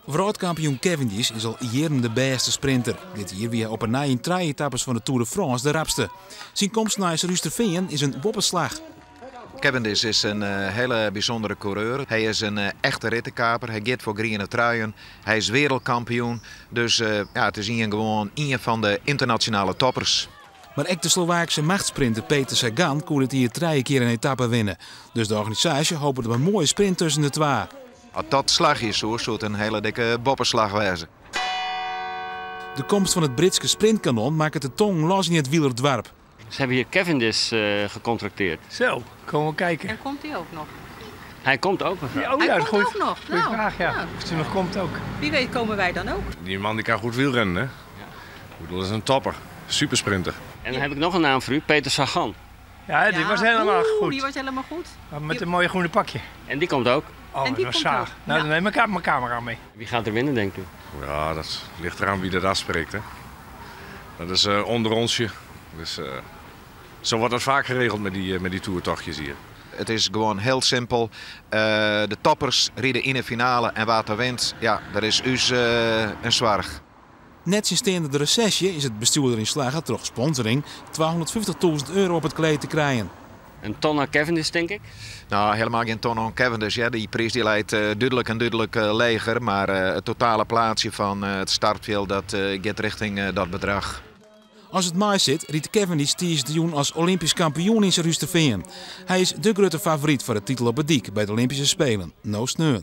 Wereldkampioen Cavendish is al jaren de beste sprinter. Dit jaar weer op een na in 3 etappes van de Tour de France de rapste. Zijn komst naar Ruisterveen is een woppenslag. Cavendish is een hele bijzondere coureur. Hij is een echte rittenkaper. Hij gaat voor groene truien. Hij is wereldkampioen. Dus het is gewoon een van de internationale toppers. Maar ook de Slovaakse machtsprinter Peter Sagan kon het hier 3 keer een etappe winnen. Dus de organisatie hoopt op een mooie sprint tussen de twee. Als dat slag is, zou het een hele dikke bopperslag wezen. De komst van het Britse sprintkanon maakt het de tong los in het wielerdwarp. Ze hebben hier Cavendish gecontracteerd. Zo, komen we kijken. En komt hij ook nog? Hij komt ook nog. Ja, Hij dat komt ook nog. Goeie vraag, ja. Of hij nog komt ook. Wie weet komen wij dan ook. Die man die kan goed wielrennen, hè? Ik bedoel, dat is een topper. Supersprinter. En dan heb ik nog een naam voor u, Peter Sagan. Ja, die was helemaal goed. Die was helemaal goed. Met een mooie groene pakje. En die komt ook. Oh, En die dat was komt saag. ook. Nou, Ja. dan neem ik mijn camera mee. Wie gaat er winnen, denkt u? Ja, dat ligt eraan wie dat afspreekt, hè? Dat is onder onsje. Dus zo wordt dat vaak geregeld met die toertochtjes hier. Het is gewoon heel simpel. De toppers rijden in de finale en wat er wint, ja, dat is een zwaar. Net sinds de recessie is het bestuur erin slagen toch sponsoring €250.000 op het kleed te krijgen. Een ton naar Cavendish, denk ik. Nou, helemaal geen ton aan Cavendish. Ja, die prijs die lijkt duidelijk leger. Maar het totale plaatsje van het startveld dat gaat richting dat bedrag. Als het maar zit, riet Cavendish Thies de Joen als Olympisch kampioen in zijn Ruisterveen. Hij is de grote favoriet voor de titel op het dik bij de Olympische Spelen. No sneur.